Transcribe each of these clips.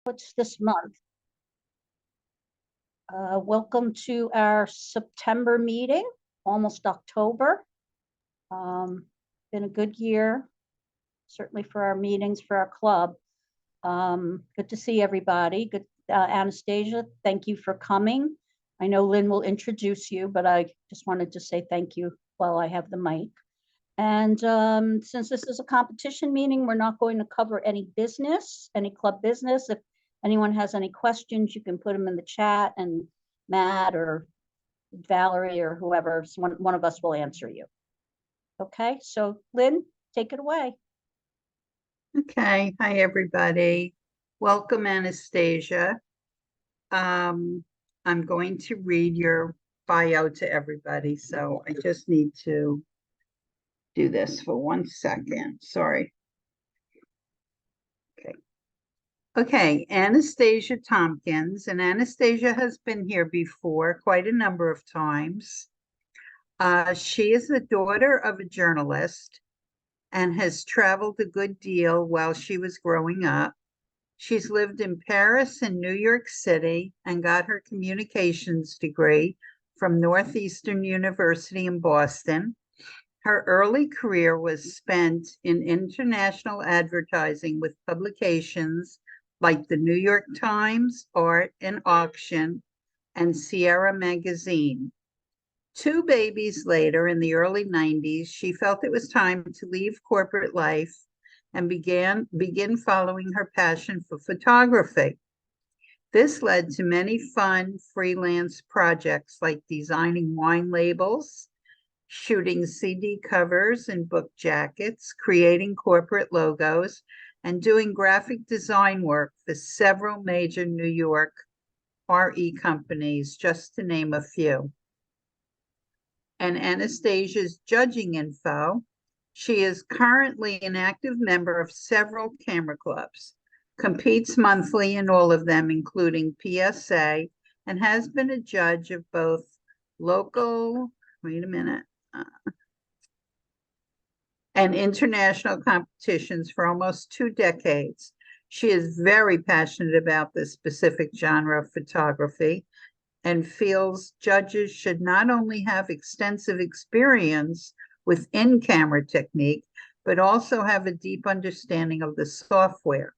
What's this month? Welcome to our September meeting, almost October. Been a good year, certainly for our meetings, for our club. Good to see everybody. Good, Anastasia, thank you for coming. I know Lynn will introduce you, but I just wanted to say thank you while I have the mic. And since this is a competition meeting, we're not going to cover any business, any club business. If anyone has any questions, you can put them in the chat, and Matt or Valerie or whoever, one of us will answer you. Okay, so Lynn, take it away. Okay, hi everybody. Welcome, Anastasia. I'm going to read your bio to everybody, so I just need to do this for 1 second. Sorry. Okay, Anastasia Tompkins, and Anastasia has been here before quite a number of times. She is the daughter of a journalist and has traveled a good deal while she was growing up. She's lived in Paris and New York City and got her communications degree from Northeastern University in Boston. Her early career was spent in international advertising with publications like the New York Times, Art and Auction, and Sierra Magazine. 2 babies later, in the early 90s, she felt it was time to leave corporate life and begin following her passion for photography. This led to many fun freelance projects like designing wine labels, shooting CD covers and book jackets, creating corporate logos, and doing graphic design work for several major New York RE companies, just to name a few. And Anastasia's judging info: she is currently an active member of several camera clubs, competes monthly in all of them, including PSA, and has been a judge of both local, and international competitions for almost 2 decades. She is very passionate about this specific genre of photography and feels judges should not only have extensive experience with in-camera technique, but also have a deep understanding of the software.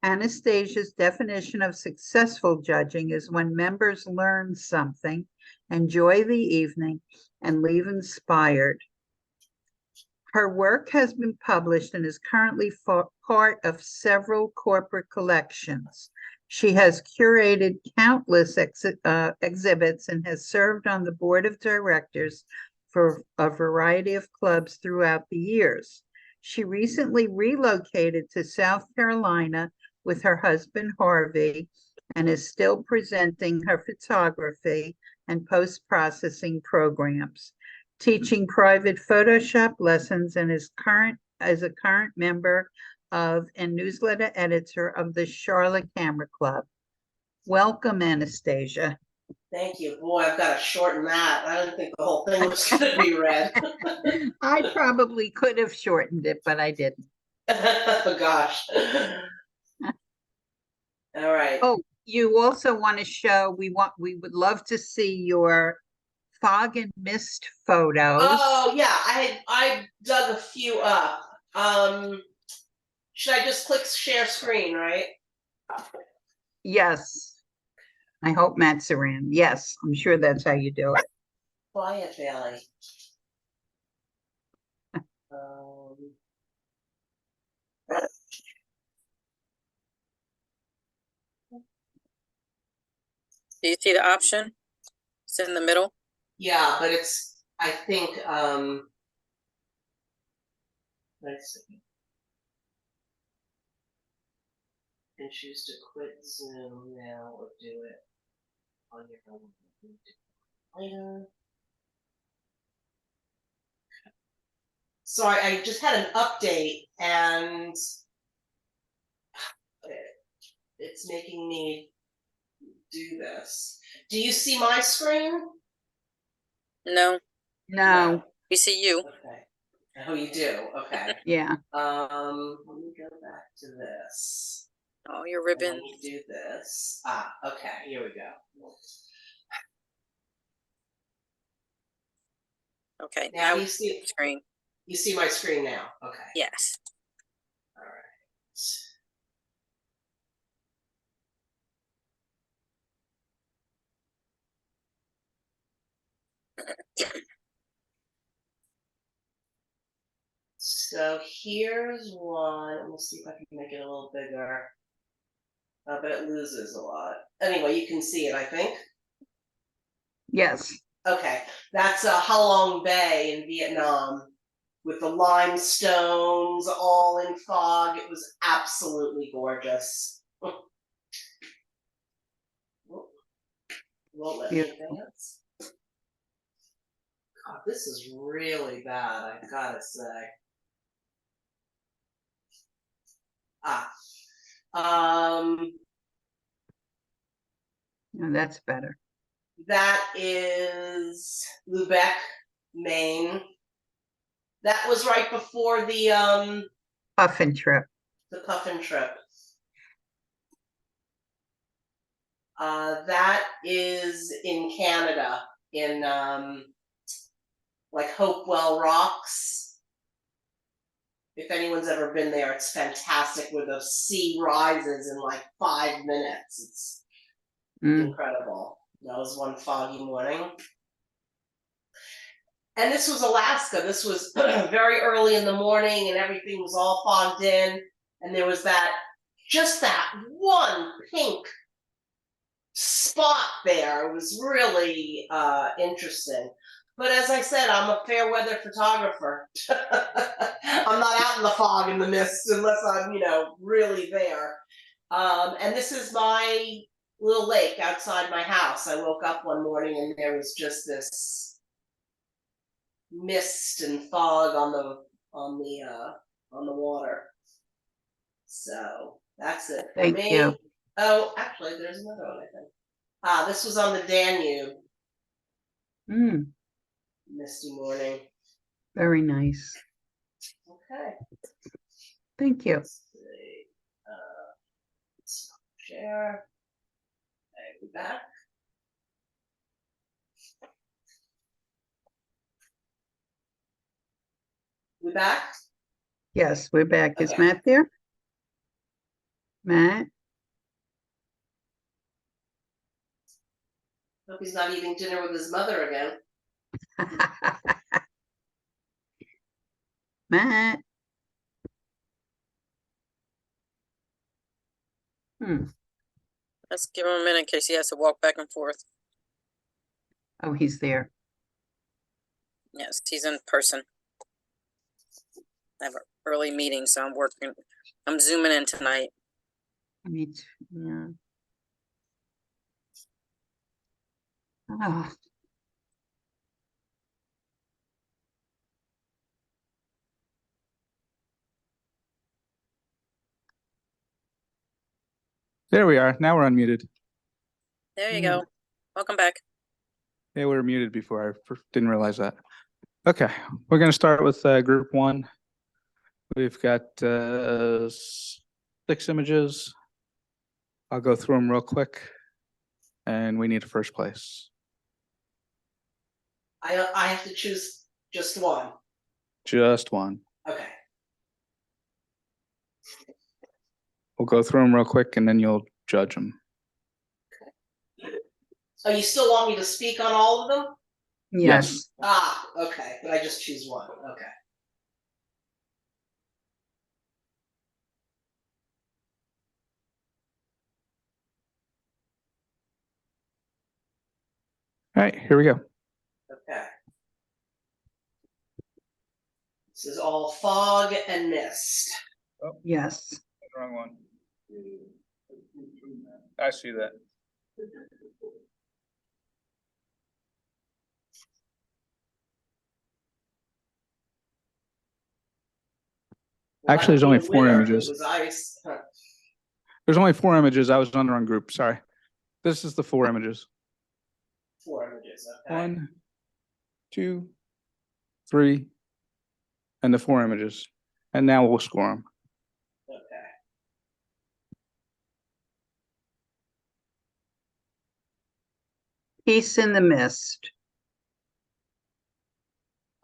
Anastasia's definition of successful judging is when members learn something, enjoy the evening, and leave inspired. Her work has been published and is currently part of several corporate collections. She has curated countless exhibits and has served on the board of directors for a variety of clubs throughout the years. She recently relocated to South Carolina with her husband, Harvey, and is still presenting her photography and post-processing programs, teaching private Photoshop lessons, and is a current member of and newsletter editor of the Charlotte Camera Club. Welcome, Anastasia. Thank you. Boy, I've got to shorten that. I didn't think the whole thing was going to be read. I probably could have shortened it, but I didn't. Oh, gosh. All right. Oh, you also want to show, we would love to see your fog and mist photos. Oh, yeah. I dug a few up. Should I just click share screen, right? Yes. I hope Matt's around. Yes, I'm sure that's how you do it. Quiet Valley. Do you see the option? It's in the middle. Yeah, but it's, I think, let's see. And choose to quit Zoom now or do it on your own later. So I just had an update and it's making me do this. Do you see my screen? No. No. We see you. Okay. Oh, you do? Okay. Yeah. Let me go back to this. Oh, your And ribbon. let me do this. Okay, here we go. Okay, Now now you see screen. you see my screen now. Okay. Yes. All right. So here's one. Let me see if I can make it a little bigger. But it loses a lot. Anyway, you can see it, I think. Yes. Okay, that's Halong Bay in Vietnam with the limestones all in fog. It was absolutely gorgeous. Won't let me Beautiful. advance. God, this is really bad, I gotta say. No, that's better. That is Lubeck, Maine. That was right before the Puffin trip. puffin trip. That is in Canada, in like Hopewell Rocks. If anyone's ever been there, it's fantastic where the sea rises in like 5 minutes. It's incredible. That was one foggy morning. And this was Alaska. This was very early in the morning and everything was all fogged in. And there was just that one pink spot there. It was really interesting. But as I said, I'm a fair weather photographer. I'm not out in the fog and the mist unless I'm, really there. And this is my little lake outside my house. I woke up one morning and there was just this mist and fog on the water. So that's it for Thank me. you. Oh, actually, there's another one, I think. This was on the Danube. Misty morning. Very nice. Okay. Thank you. Let's see. Stop share. Okay, we back. We back? Yes, we're back. Is Okay. Matt there? Matt? Hope he's not eating dinner with his mother again. Matt? Let's give him a minute in case he has to walk back and forth. Oh, he's there. Yes, he's in person. I have an early meeting, so I'm zooming in tonight. Me too. Yeah. Oh, There we are. Now we're unmuted. There you go. Welcome back. Yeah, we were muted before. I didn't realize that. Okay, we're going to start with group one. We've got 6 images. I'll go through them real quick. And we need a first place. I have to choose just one. Just one. Okay. We'll go through them real quick and then you'll judge them. Oh, you still want me to speak on all of them? yes. Okay. But I just choose one. Okay. All right, here we go. Okay. This is all fog and mist. Oh, Yes. wrong one. I see that. Well, Actually, there's that only would be 4 winter. images. It was ice. There's only 4 images. I was on the wrong group. Sorry. This is the 4 images. 4 images. Okay. 1, 2, 3, and the 4 images. And now we'll score them. Okay. Peace in the Mist.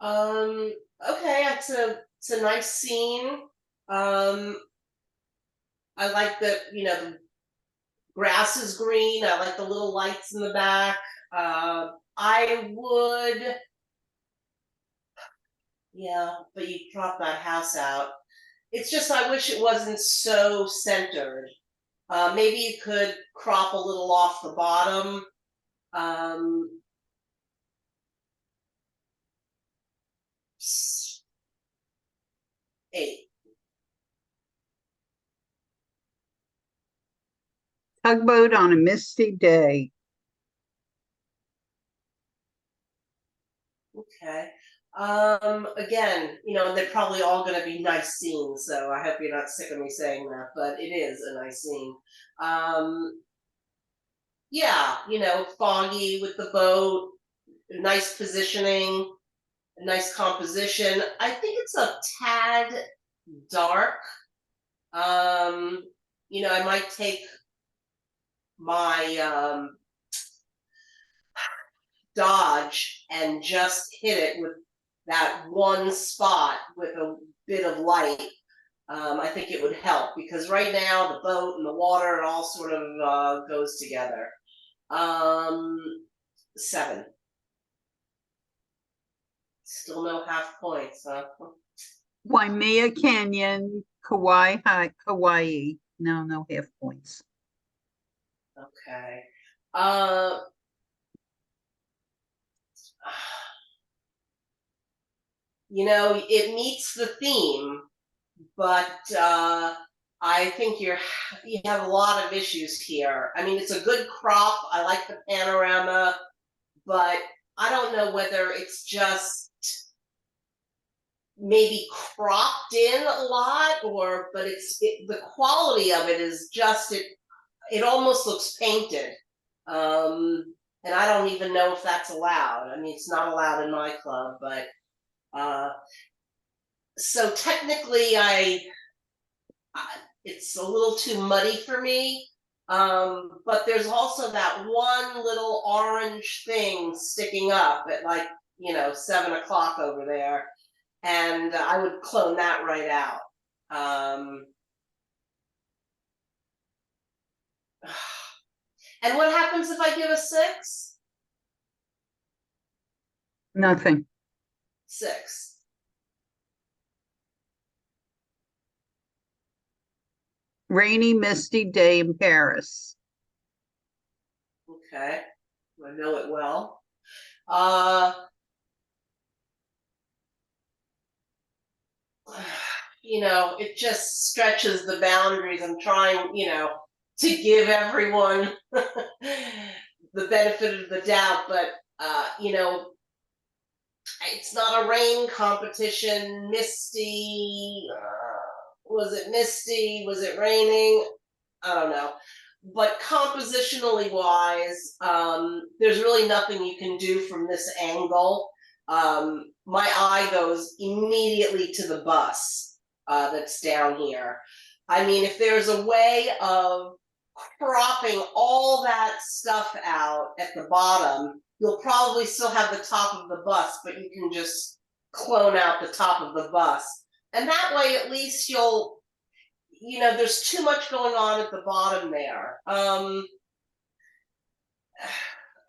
Okay, it's a nice scene. I like the, the grass is green. I like the little lights in the back. I would, yeah, but you drop that house out. It's just, I wish it wasn't so centered. Maybe you could crop a little off the bottom. Um, 8. Tugboat on a Misty Day. Okay. Again, they're probably all going to be nice scenes, so I hope you're not sick of me saying that, but it is a nice scene. Yeah, foggy with the boat, nice positioning, nice composition. I think it's a tad dark. I might take my Dodge and just hit it with that one spot with a bit of light. I think it would help because right now the boat and the water, it all sort of goes together. 7. Still no half points, huh? Waimea Canyon, Hawaii. No half points. Okay. It meets the theme, but I think you have a lot of issues here. I mean, it's a good crop. I like the panorama, but I don't know whether it's just maybe cropped in a lot, but the quality of it is just it almost looks painted. And I don't even know if that's allowed. I mean, it's not allowed in my club, but so technically it's a little too muddy for me. But there's also that one little orange thing sticking up at 7 o'clock over there. And I would clone that right out. And what happens if I give a 6? Nothing. 6. Rainy, Misty Day in Paris. Okay, I know it well. It just stretches the boundaries. I'm trying, to give everyone the benefit of the doubt, but it's not a rain competition. Misty, was it misty? Was it raining? I don't know. But compositionally wise, there's really nothing you can do from this angle. My eye goes immediately to the bus that's down here. I mean, if there's a way of cropping all that stuff out at the bottom, you'll probably still have the top of the bus, but you can just clone out the top of the bus. And that way, at least there's too much going on at the bottom there.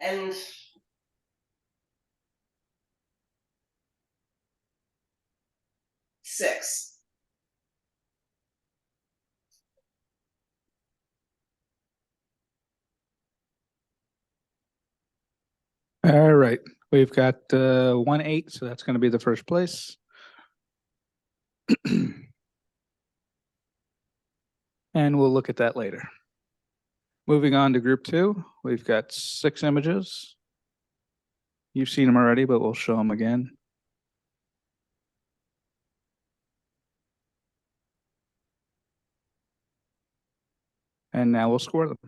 And 6. All right, we've got 1-8, so that's going to be the first place. And we'll look at that later. Moving on to group 2, we've got 6 images. You've seen them already, but we'll show them again. And now we'll score them.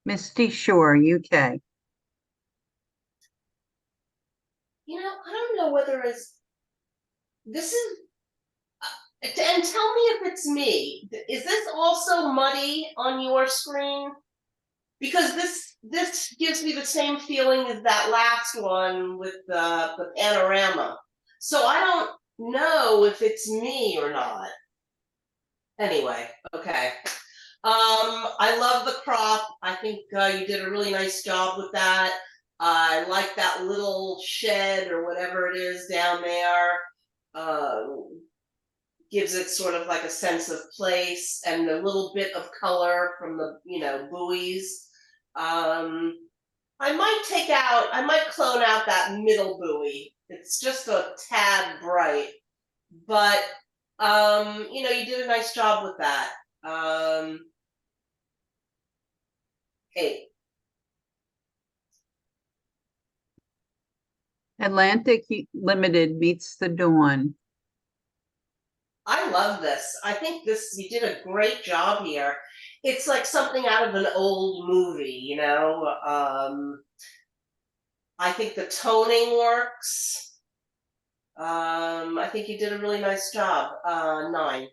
Misty Shore, UK. I don't know whether this is And tell me if it's me. Is this also muddy on your screen? Because this gives me the same feeling as that last one with the panorama. So I don't know if it's me or not. Anyway, okay. I love the crop. I think you did a really nice job with that. I like that little shed or whatever it is down there. Gives it sort of like a sense of place and a little bit of color from the, buoys. I might clone out that middle buoy. It's just a tad bright, but you did a nice job with that. 8. Atlantic Limited meets the dawn. I love this. I think you did a great job here. It's like something out of an old movie, I think the toning works. I think you did a really nice job. 9.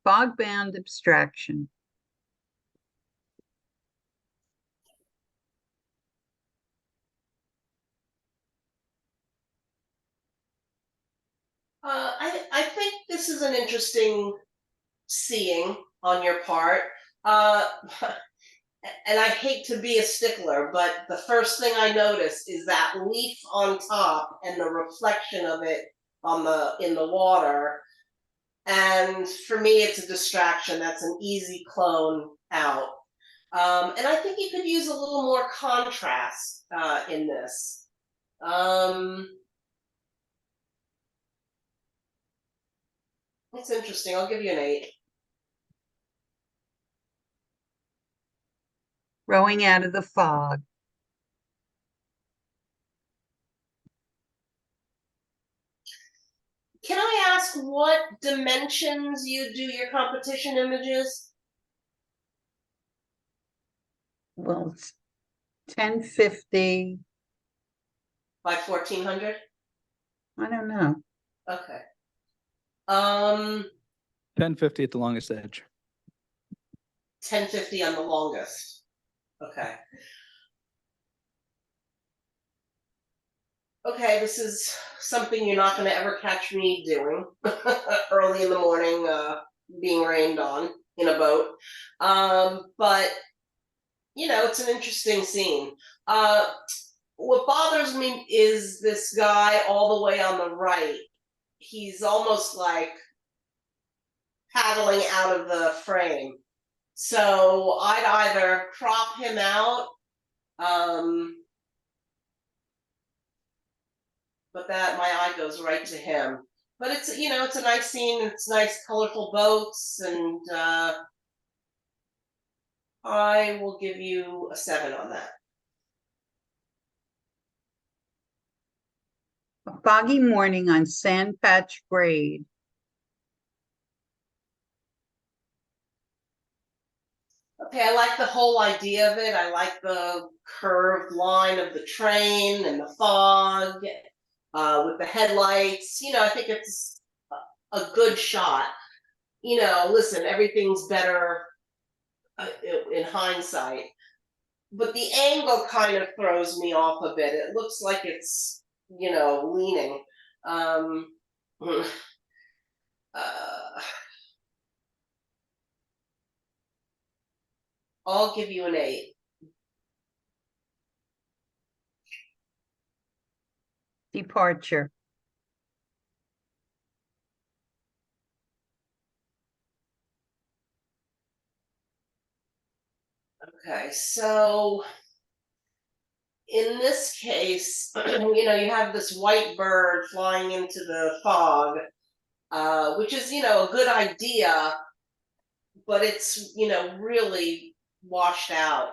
Fog-bound abstraction. I think this is an interesting seeing on your part. And I hate to be a stickler, but the first thing I noticed is that leaf on top and the reflection of it in the water. And for me, it's a distraction. That's an easy clone out. And I think you could use a little more contrast in this. It's interesting. I'll give you an 8. Rowing out of the fog. Can I ask what dimensions you do your competition images? Well, it's 1050. By 1400? I don't know. Okay. 1050 at the longest edge. 1050 on the longest. Okay. Okay, this is something you're not going to ever catch me doing early in the morning, being rained on in a boat. But, it's an interesting scene. What bothers me is this guy all the way on the right. He's almost like paddling out of the frame. So I'd either crop him out, but that my eye goes right to him. But it's it's a nice scene. It's nice, colorful boats, and I will give you a 7 on that. A foggy morning on Sand Patch Grade. Okay, I like the whole idea of it. I like the curved line of the train and the fog with the headlights. I think it's a good shot. Listen, everything's better in hindsight, but the angle kind of throws me off a bit. It looks like it's, leaning. I'll give you an 8. Departure. Okay, so in this case, you have this white bird flying into the fog, which is, a good idea, but it's, really washed out.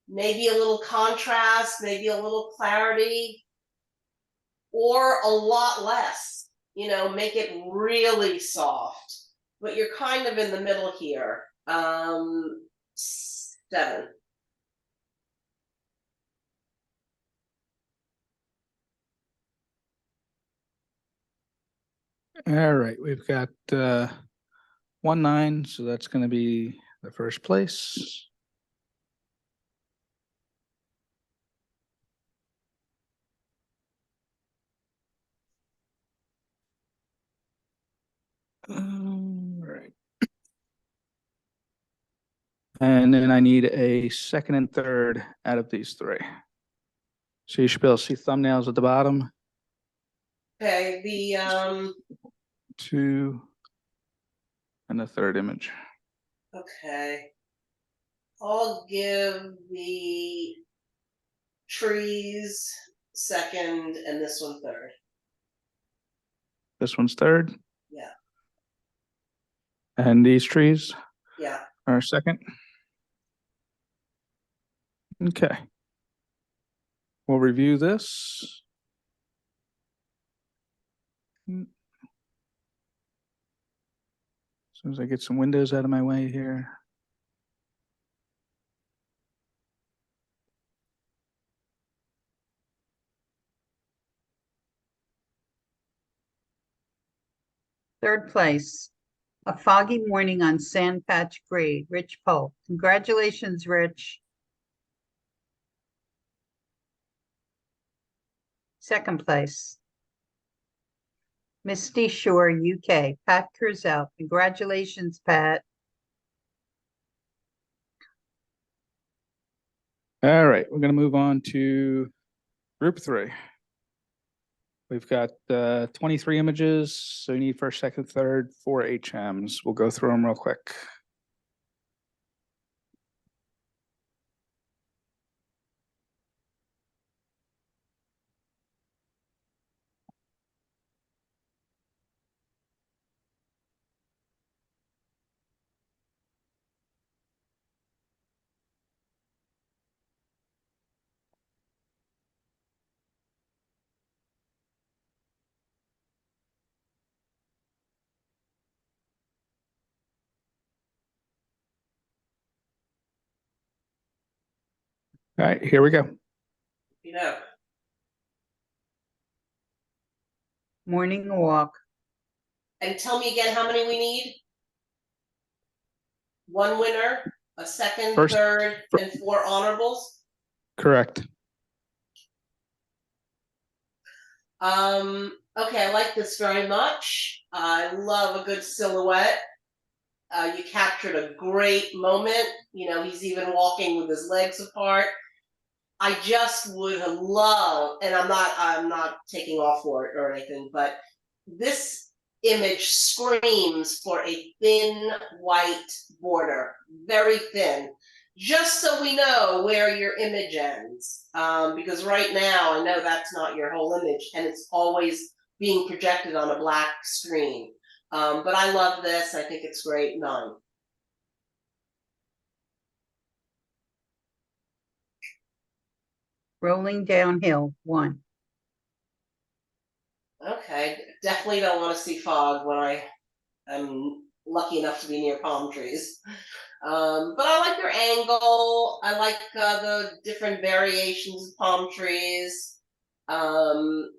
Maybe a little contrast, maybe a little clarity, or a lot less, make it really soft. But you're kind of in the middle here. 7. All right, we've got 1-9, so that's going to be the first place. All right. And then I need a second and third out of these three. So you should be able to see thumbnails at the bottom. Okay, the 2 and the third image. okay. I'll give the trees second and this one third. This one's third. Yeah. And these trees Yeah. are second. Okay. We'll review this. As soon as I get some windows out of my way here. Third place, a foggy morning on Sand Patch Grade, Rich Polk. Congratulations, Rich. Second place, Misty Shore, UK, Pat Kurzel. Congratulations, Pat. All right, we're going to move on to group 3. We've got 23 images, so you need first, second, third, 4 HMs. We'll go through them real quick. All right, here we go. You know. Morning walk. And tell me again how many we need? One winner, a second, First- third, and 4 honorables? Correct. Okay, I like this very much. I love a good silhouette. You captured a great moment. You know, he's even walking with his legs apart. I just would have loved, and I'm not taking off for it or anything, but this image screams for a thin white border, very thin, just so we know where your image ends. Because right now I know that's not your whole image, and it's always being projected on a black screen. But I love this. I think it's great. 9. Rolling downhill, 1. Okay, definitely don't want to see fog when I am lucky enough to be near palm trees. But I like your angle. I like the different variations of palm trees. I'm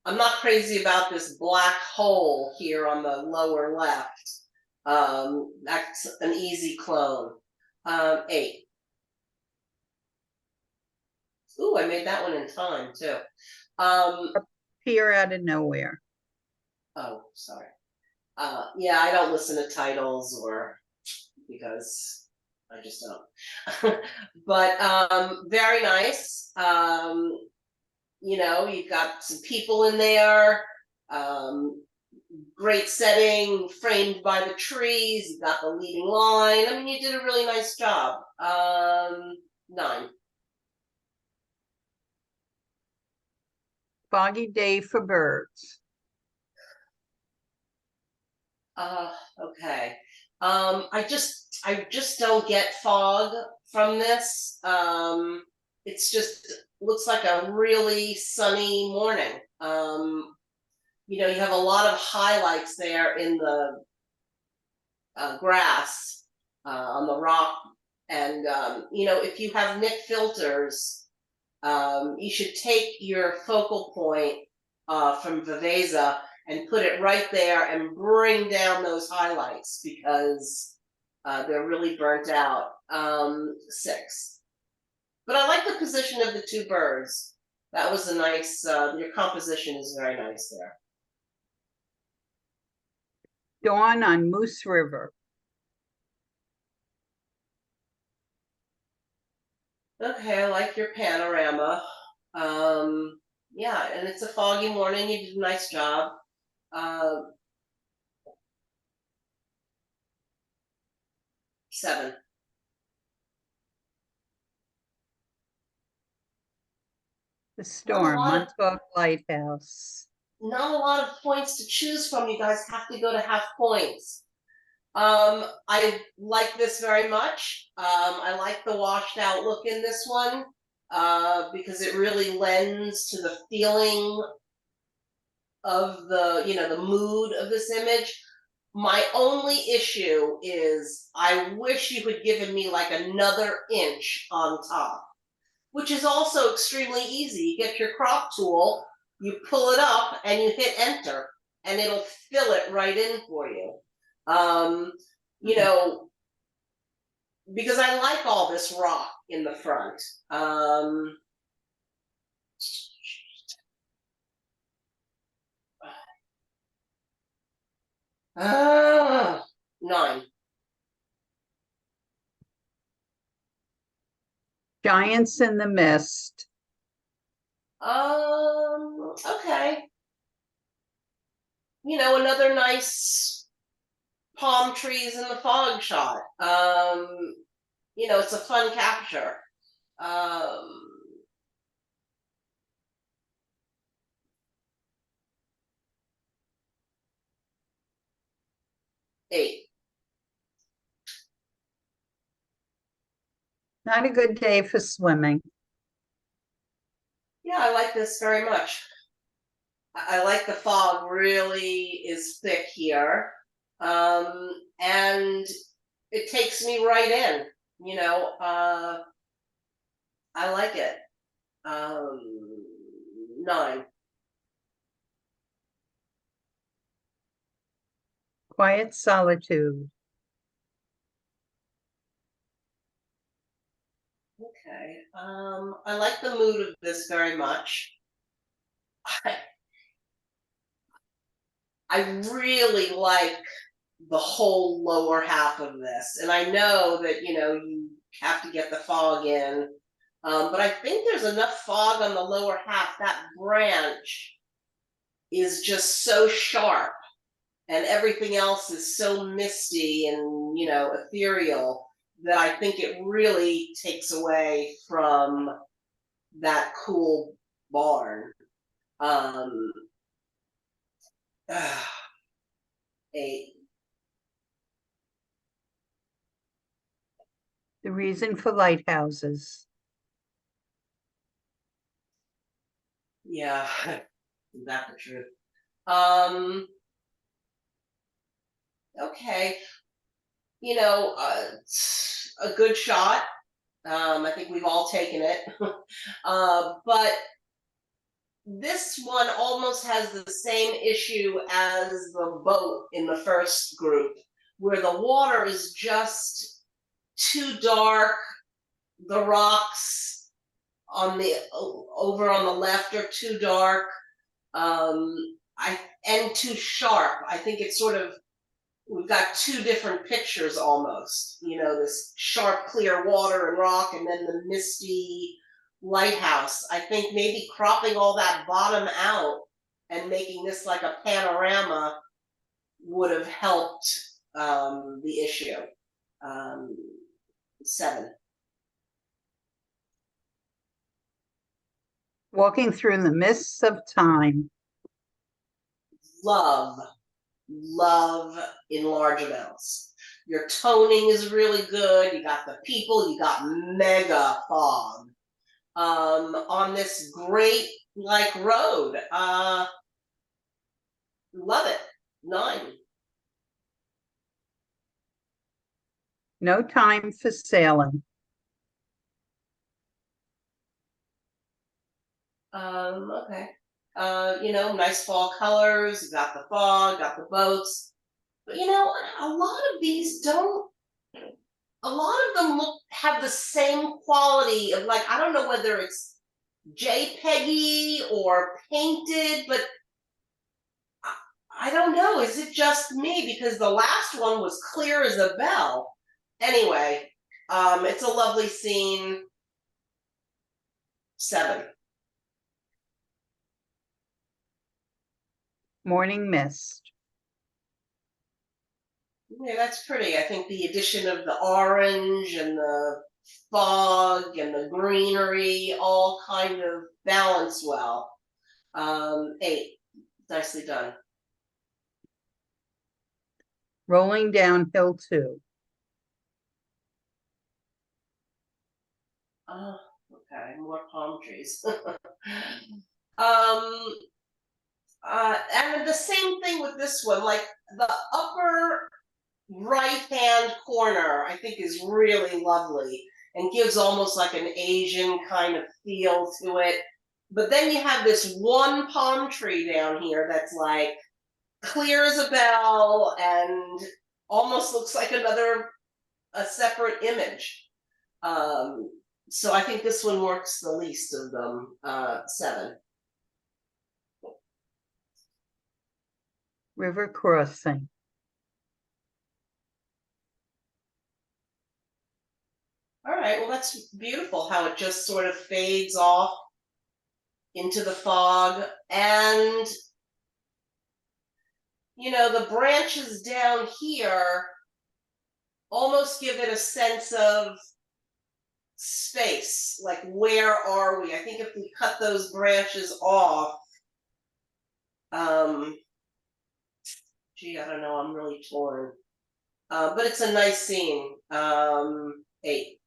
not crazy about this black hole here on the lower left. That's an easy clone. 8. Ooh, I made that one in time too. Appear out of nowhere. Oh, sorry. Yeah, I don't listen to titles or because I just don't. But very nice. You know, you've got some people in there. Great setting, framed by the trees. You got the leading line. I mean, you did a really nice job. 9. Foggy day for birds. Okay. I just don't get fog from this. It's just looks like a really sunny morning. You know, you have a lot of highlights there in the grass on the rock, and you know, if you have Nick filters, you should take your focal point from Viveza and put it right there and bring down those highlights because they're really burnt out. 6. But I like the position of the 2 birds. That was a nice, your composition is very nice there. Dawn on Moose River. Okay, I like your panorama. Yeah, and it's a foggy morning. You did a nice job. 7. The Storm, lot of- Montauk Lighthouse. Not a lot of points to choose from. You guys have to go to half points. I like this very much. I like the washed out look in this one because it really lends to the feeling of the mood of this image. My only issue is I wish you had given me like another inch on top, which is also extremely easy. You get your crop tool, you pull it up, and you hit enter, and it'll fill it right in for you. Because I like all this rock in the front. 9. Giants in the Mist. Okay. Another nice palm trees in the fog shot. It's a fun capture. 8. Not a good day for swimming. Yeah, I like this very much. I like the fog really is thick here. And it takes me right in, I like it. 9. Quiet Solitude. Okay. I like the mood of this very much. I really like the whole lower half of this. And I know that, you have to get the fog in. But I think there's enough fog on the lower half. That branch is just so sharp and everything else is so misty and, ethereal that I think it really takes away from that cool barn. 8. The Reason for Lighthouses. Yeah, is that the truth? Okay, a good shot. I think we've all taken it. But this one almost has the same issue as the boat in the first group, where the water is just too dark. The rocks over on the left are too dark. And too sharp. I think it's sort of, we've got 2 different pictures almost, this sharp, clear water and rock, and then the misty lighthouse. I think maybe cropping all that bottom out and making this like a panorama would have helped the issue. 7. Walking Through the Mists of Time. Love in large amounts. Your toning is really good. You got the people, you got mega fog. On this great road. Love it. 9. No Time for Sailing. Okay. You know, nice fall colors, you got the fog, got the boats. But you know, a lot of these don't, a lot of them have the same quality of, like, I don't know whether it's JPEGy or painted, but I don't know. Is it just me? Because the last one was clear as a bell. Anyway, it's a lovely scene. 7. Morning mist. Yeah, that's pretty. I think the addition of the orange and the fog and the greenery all kind of balance well. 8. Nicely done. Rolling downhill 2. Oh, okay, more palm trees. And the same thing with this one, like the upper right-hand corner, I think is really lovely and gives almost like an Asian kind of feel to it. But then you have this one palm tree down here that's like clear as a bell and almost looks like a separate image. So I think this one works the least of them. 7. River crossing. All right, well, that's beautiful how it just sort of fades off into the fog. And, you know, the branches down here almost give it a sense of space. Like, where are we? I think if we cut those branches off, gee, I don't know, I'm really torn. But it's a nice scene. 8.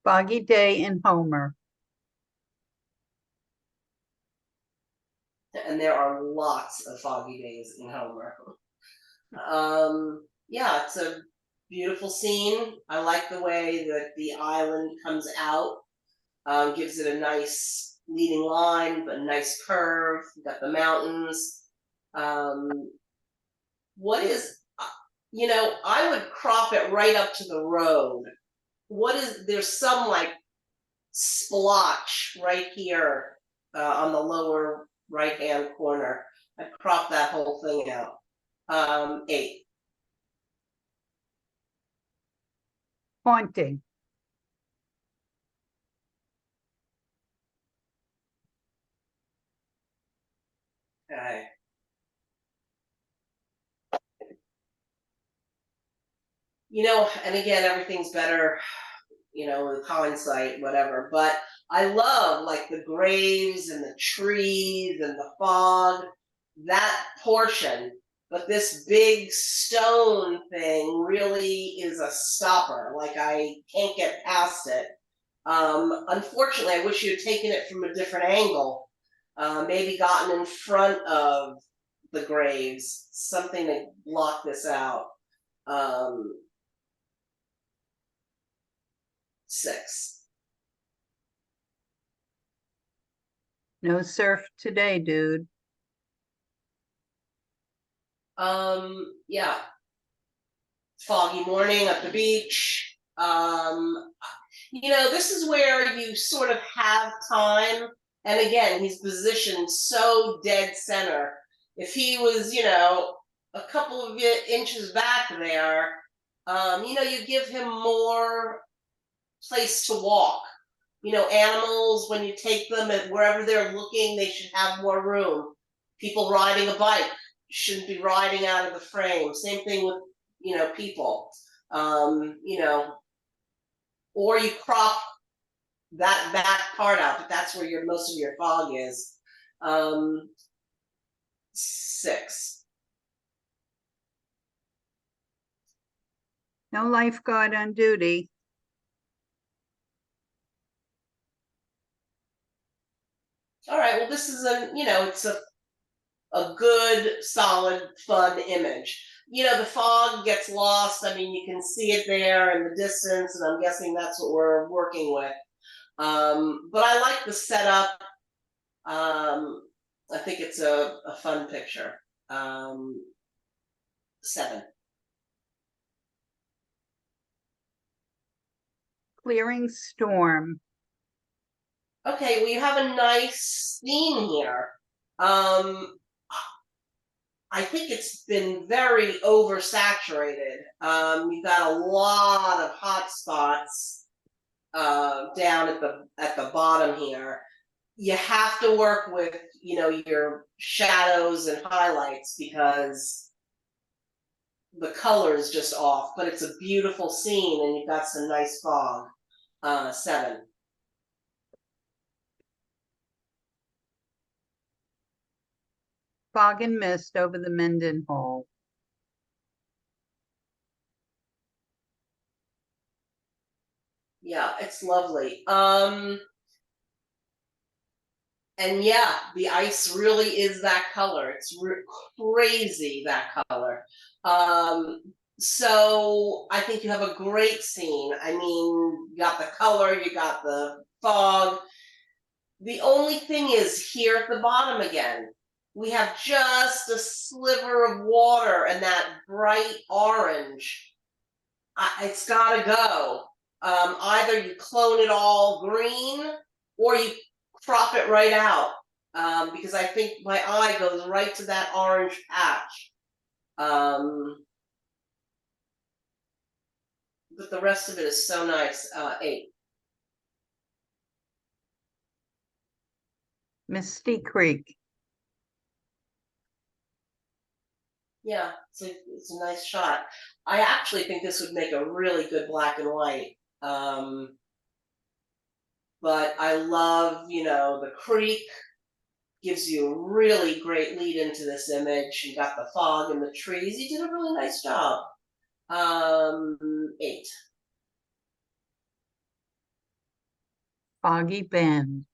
Foggy day in Homer. And there are lots of foggy days in Homer. Yeah, it's a beautiful scene. I like the way that the island comes out. Gives it a nice leading line, but a nice curve. You've got the mountains. What is, you know, I would crop it right up to the road. There's some like splotch right here on the lower right-hand corner. I crop that whole thing out. 8. Haunting. Okay. You know, and again, everything's better, you know, with hindsight, whatever. But I love like the graves and the trees and the fog, that portion. But this big stone thing really is a stopper. Like, I can't get past it. Unfortunately, I wish you had taken it from a different angle. Maybe gotten in front of the graves, something to block this out. 6. No surf today, dude. Yeah. Foggy morning at the beach. You know, this is where you sort of have time. And again, he's positioned so dead center. If he was, you know, a couple of inches back there, you know, you give him more place to walk. You know, animals, when you take them and wherever they're looking, they should have more room. People riding a bike shouldn't be riding out of the frame. Same thing with, you know, people. You know, or you crop that back part out, but that's where most of your fog is. 6. No lifeguard on duty. All right, well, this is you know, it's a good, solid, fun image. You know, the fog gets lost. I mean, you can see it there in the distance, and I'm guessing that's what we're working with. But I like the setup. I think it's a fun picture. 7. Clearing storm. Okay, we have a nice theme here. I think it's been very oversaturated. You've got a lot of hot spots down at the bottom here. You have to work with, your shadows and highlights because the color is just off, but it's a beautiful scene and you've got some nice fog. 7. Fog and mist over the Mendenhall. Yeah, it's lovely. And yeah, the ice really is that color. It's crazy, that color. So I think you have a great scene. I mean, you got the color, you got the fog. The only thing is here at the bottom again, we have just a sliver of water and that bright orange. It's gotta go. Either you clone it all green or you crop it right out, because I think my eye goes right to that orange patch. But the rest of it is so nice. 8. Misty Creek. Yeah, it's a nice shot. I actually think this would make a really good black and white. But I love, the creek gives you a really great lead into this image. You got the fog and the trees. You did a really nice job. 8. Foggy Bend.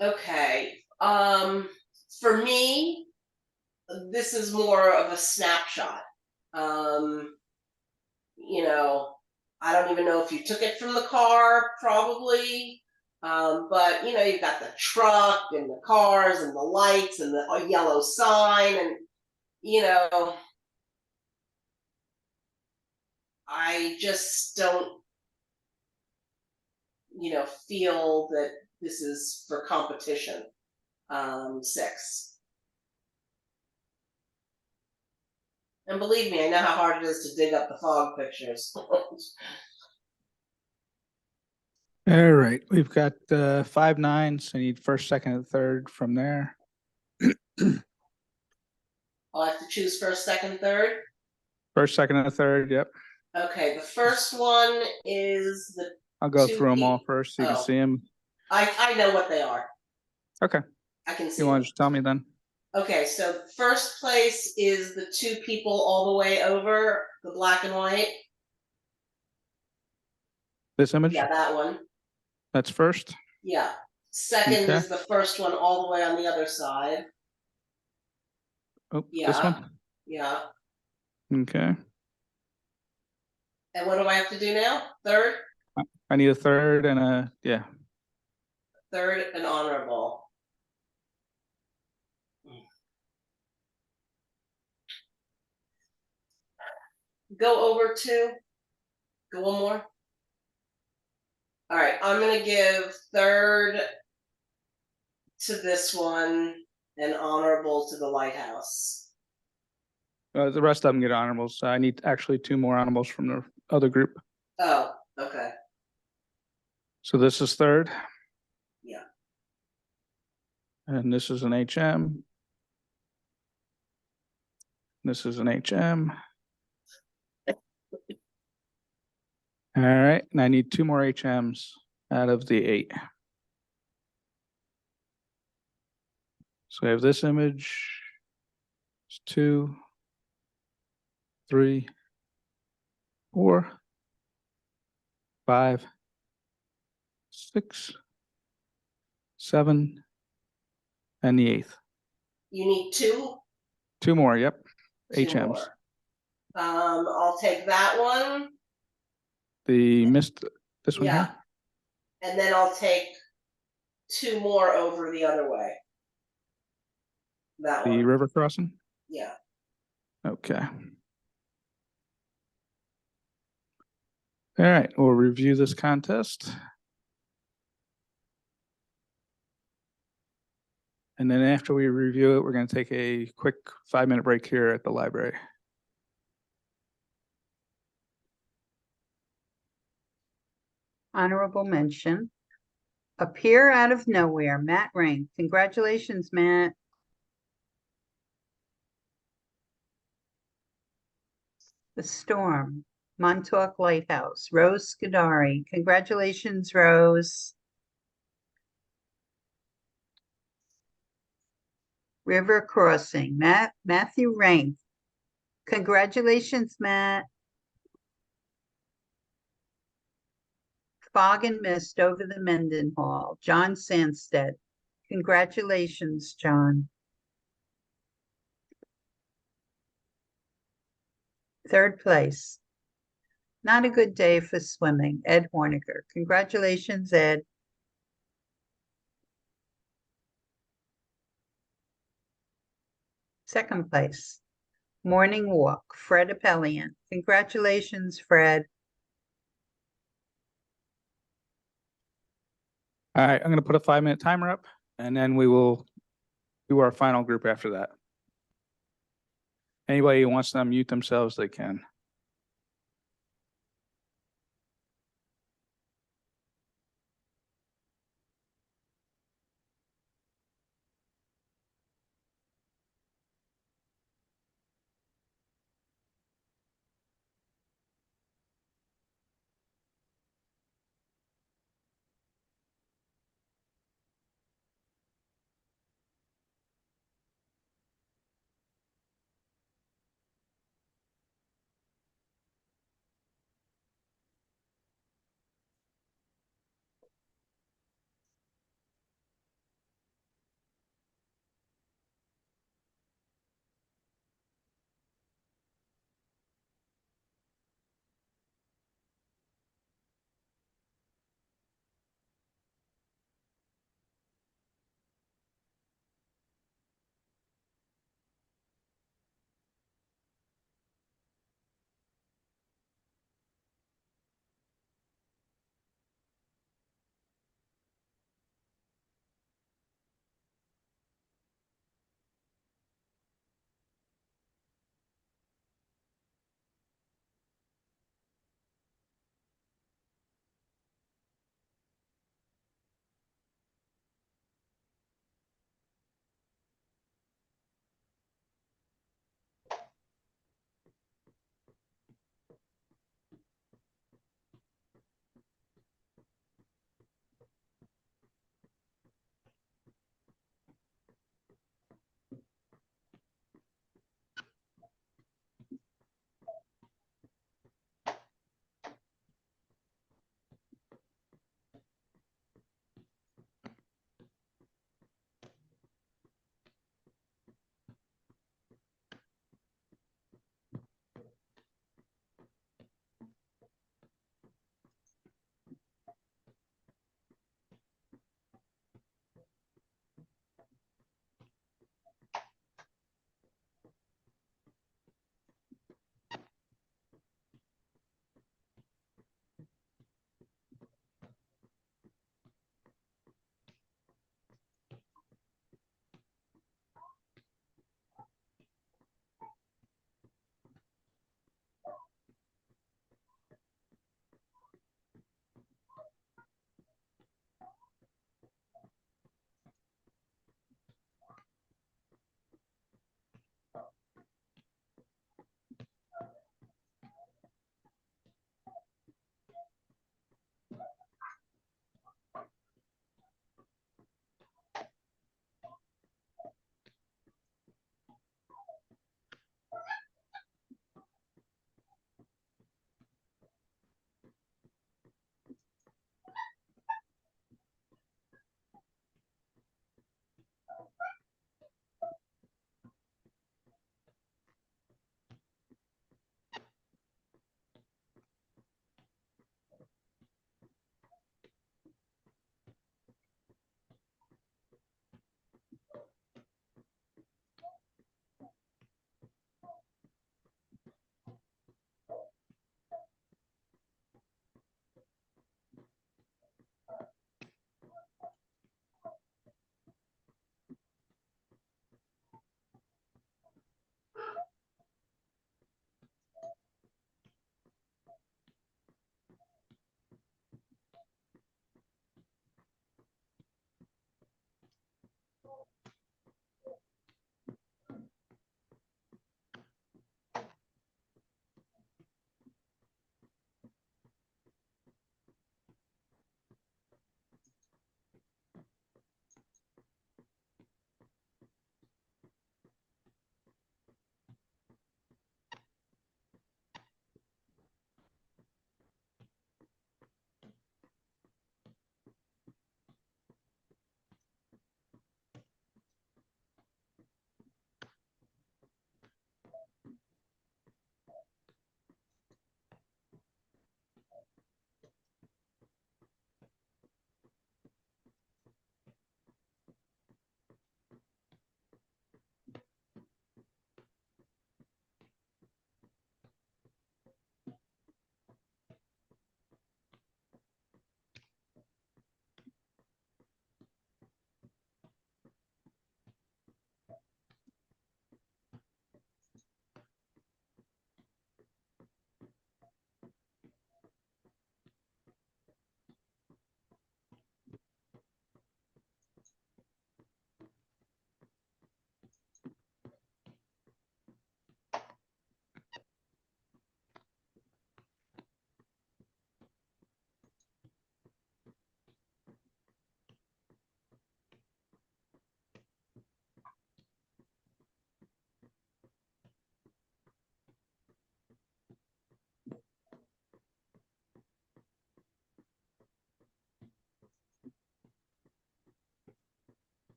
Okay. For me, this is more of a snapshot. I don't even know if you took it from the car, probably. But you've got the truck and the cars and the lights and the yellow sign, and I just don't, feel that this is for competition. 6. And believe me, I know how hard it is to dig up the fog pictures. All right, we've got 5 9s. I need first, second, and third from there. I'll have to choose first, second, third. First, second, and third. Yep. Okay, the first one is the. I'll go 2 through them all P. first so you can Oh. see them. I know what they are. Okay. I can see. You want them. to just tell me then? Okay, so first place is the 2 people all the way over, the black and white. This image? Yeah, that one. That's first. Yeah. Second Okay. is the first one all the way on the other side. Oh, Yeah. this one? Yeah. Okay. And what do I have to do now? Third? I need a third and a, yeah. Third and honorable. Go over 2. Go one more. All right, I'm gonna give third to this one and honorable to the lighthouse. The rest of them get honorables. I need actually 2 more honorables from the other group. Oh, okay. So this is third. Yeah. And this is an HM. This is an HM. All right, and I need 2 more HMs out of the 8. So I have this image. It's 2, 3, 4, 5, 6, 7, and the 8th. You need 2? 2 more, yep. 2 HMs. more. I'll take that one. The missed, this one Yeah. here? And then I'll take 2 more over the other way. That The one, river crossing? yeah. Okay. All right, we'll review this contest. And then after we review it, we're going to take a quick 5-minute break here at the library. Honorable mention. Appear out of nowhere, Matt Rank. Congratulations, Matt. The Storm, Montauk Lighthouse, Rose Scudari. Congratulations, Rose. River Crossing, Matthew Rank. Congratulations, Matt. Fog and Mist over the Mendenhall, John Sandsted. Congratulations, John. Third place. Not a good day for swimming, Ed Horniger. Congratulations, Ed. Second place. Morning Walk, Fred Appelian. Congratulations, Fred. All right, I'm going to put a 5-minute timer up, and then we will do our final group after that. Anybody who wants to unmute themselves, they can.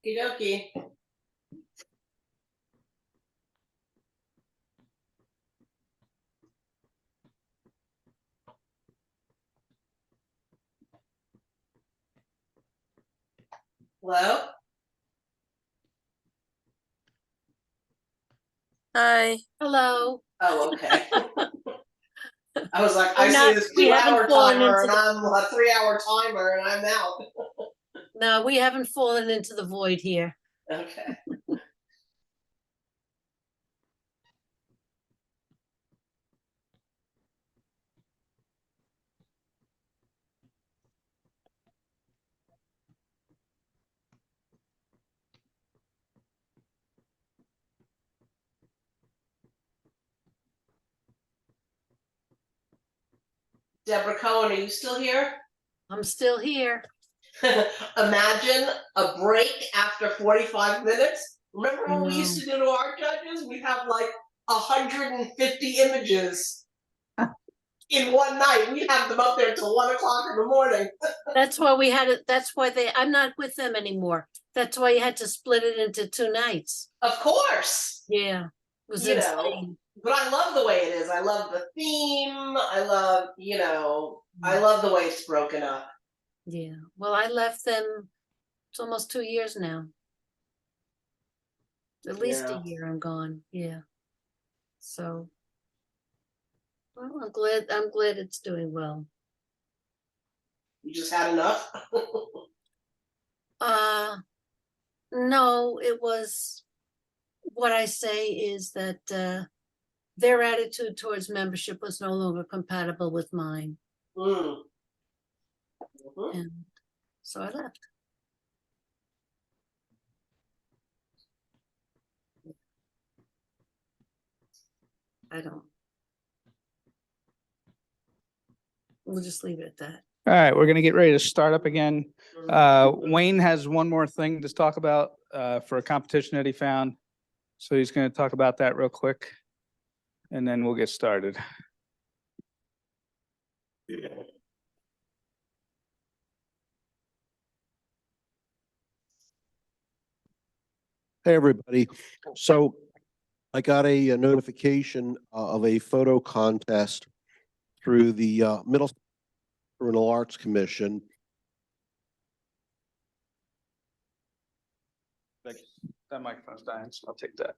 Okie dokie. Hello? Hi. Hello. Oh, okay. I was like, We're I see not- this we haven't 2-hour fallen timer into and I'm a 3-hour timer and I'm out. No, we haven't fallen into the void here. Okay. Deborah Cohen, are you still here? I'm still here. Imagine a break after 45 minutes. Remember what we used No. to do to our judges? We'd have like 150 images in one night. We'd have them up there till 1 o'clock in the morning. That's why we had it. That's why I'm not with them anymore. That's why you had to split it into 2 nights. Of course. Yeah. It was You know. insane. But I love the way it is. I love the theme. I love, I love the way it's broken up. Yeah. Well, I left them. It's almost 2 years now. At least Yeah. a year I'm gone. Yeah. So. Well, I'm glad it's doing well. You just had enough? No, it was, what I say is that their attitude towards membership was no longer compatible with mine. Mm. Mhm. And so I left. I don't. We'll just leave it at that. All right, we're gonna get ready to start up again. Wayne has one more thing to talk about for a competition that he found. So he's gonna talk about that real quick. And then we'll get started. Hey, everybody. So I got a notification of a photo contest through the Middle Cultural Arts Commission. That microphone's dying, so I'll take that.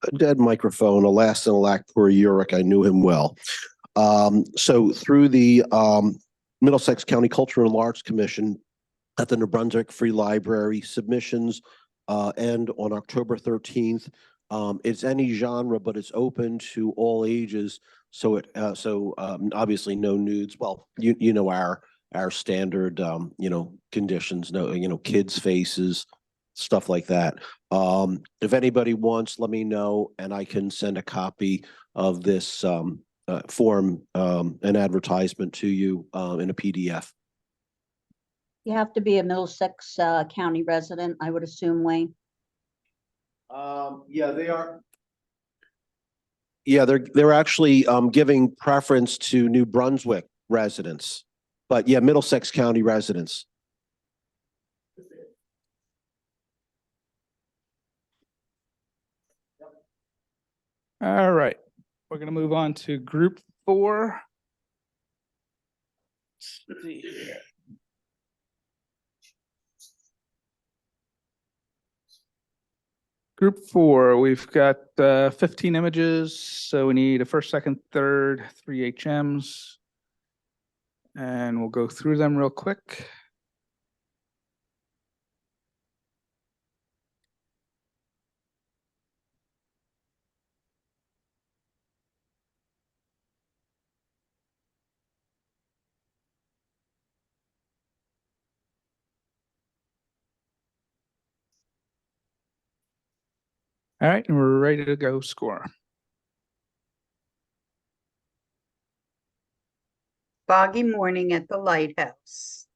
A dead microphone, alas and alack, poor Yorick, I knew him well. So through the Middlesex County Cultural and Arts Commission at the New Brunswick Free Library, submissions end on October 13th. It's any genre, but it's open to all ages. So obviously no nudes. Well, you know our standard conditions, no kids' faces, stuff like that. If anybody wants, let me know, and I can send a copy of this form, an advertisement to you in a PDF. You have to be a Middlesex County resident, I would assume, Wayne. Yeah, they are. Yeah, they're actually giving preference to New Brunswick residents, but yeah, Middlesex County residents. All right, we're gonna move on to group 4. Let's see here. Group 4, we've got 15 images, so we need a first, second, third, 3 HMs. And we'll go through them real quick. All right, and we're ready to go score. Foggy morning at the lighthouse.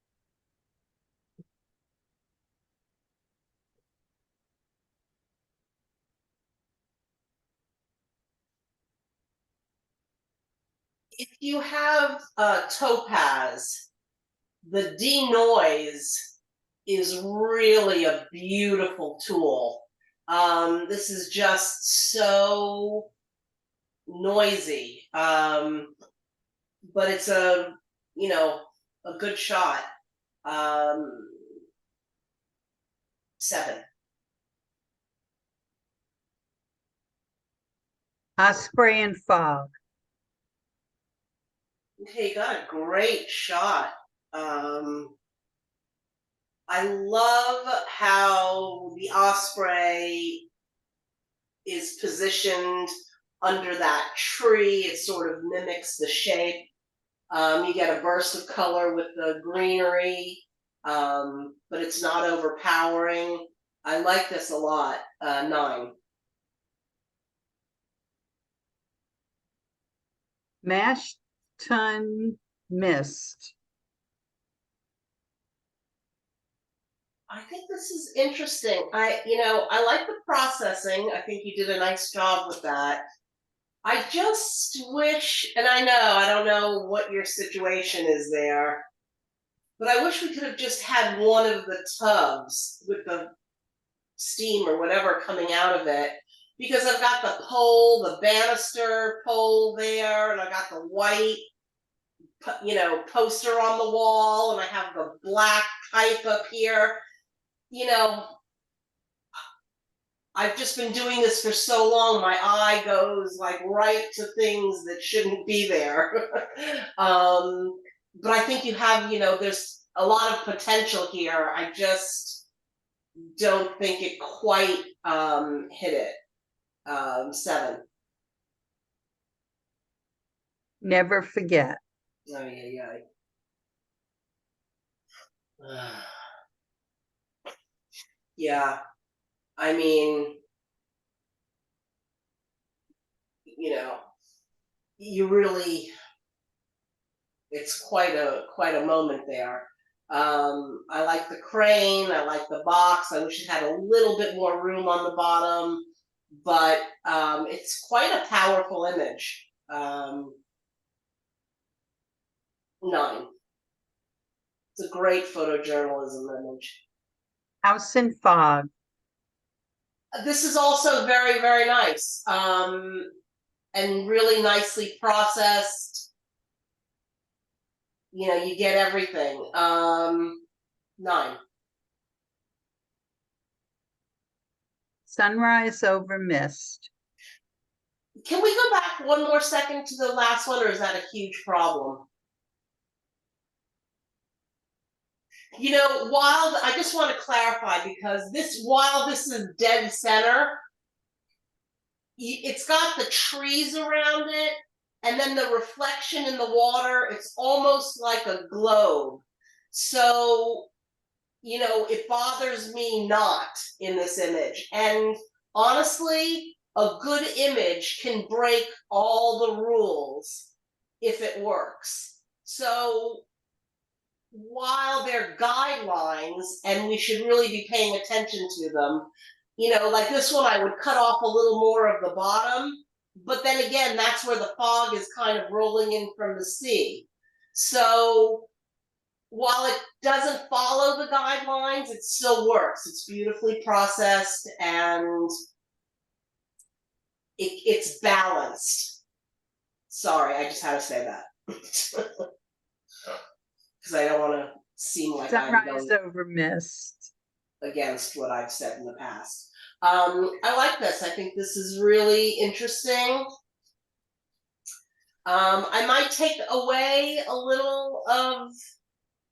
If you have Topaz, the denoise is really a beautiful tool. This is just so noisy, but it's a, you know, a good shot. 7. Osprey and fog. Okay, you got a great shot. I love how the osprey is positioned under that tree. It sort of mimics the shape. You get a burst of color with the greenery, but it's not overpowering. I like this a lot. 9. Mashed tun mist. I think this is interesting. I like the processing. I think you did a nice job with that. I just wish, and I don't know what your situation is there, but I wish we could have just had one of the tubs with the steam or whatever coming out of it, because I've got the pole, the banister pole there, and I got the white, poster on the wall, and I have the black pipe up here. I've just been doing this for so long, my eye goes like right to things that shouldn't be there. But I think you have, there's a lot of potential here. I just don't think it quite hit it. 7. Never forget. Oh, yeah. Yeah, I mean, you really, it's quite a moment there. I like the crane, I like the box. I wish it had a little bit more room on the bottom, but it's quite a powerful image. 9. It's a great photojournalism image. House and fog. This is also very, very nice, and really nicely processed. You get everything. 9. Sunrise over mist. Can we go back one more second to the last one, or is that a huge problem? While I just want to clarify, because while this is dead center, it's got the trees around it, and then the reflection in the water, it's almost like a globe. So, it bothers me not in this image. And honestly, a good image can break all the rules if it works. So while they're guidelines and we should really be paying attention to them, like this one, I would cut off a little more of the bottom, but then again, that's where the fog is kind of rolling in from the sea. So while it doesn't follow the guidelines, it still works. It's beautifully processed and it's balanced. Sorry, I just had to say that. Because I don't want to seem like Sunrise over mist. against what I've said in the past. I like this. I think this is really interesting. I might take away a little of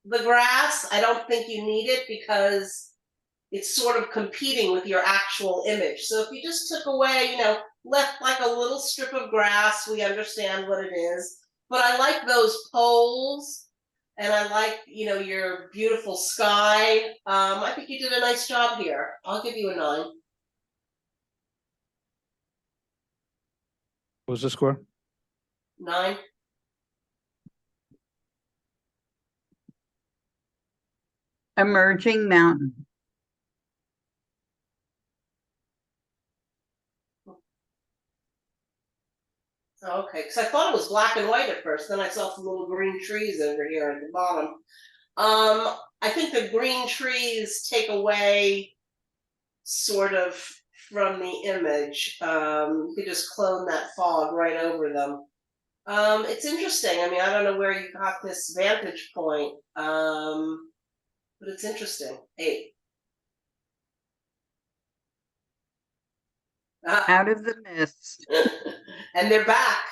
the grass. I don't think you need it because it's sort of competing with your actual image. So if you just took away, left like a little strip of grass, we understand what it is. But I like those poles. And I like, your beautiful sky. I think you did a nice job here. I'll give you a 9. What was the score? 9. Emerging mountain. Okay, because I thought it was black and white at first. Then I saw some little green trees over here at the bottom. I think the green trees take away sort of from the image. You could just clone that fog right over them. It's interesting. I mean, I don't know where you got this vantage point, but it's interesting. 8. Out of the mist. And they're back.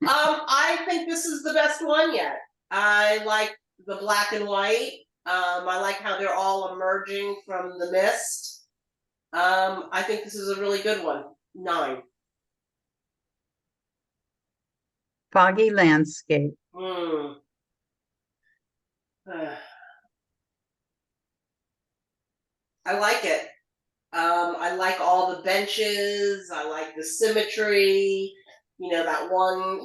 I think this is the best one yet. I like the black and white. I like how they're all emerging from the mist. I think this is a really good one. 9. Foggy landscape. Mm. I like it. I like all the benches. I like the symmetry. You know, that one,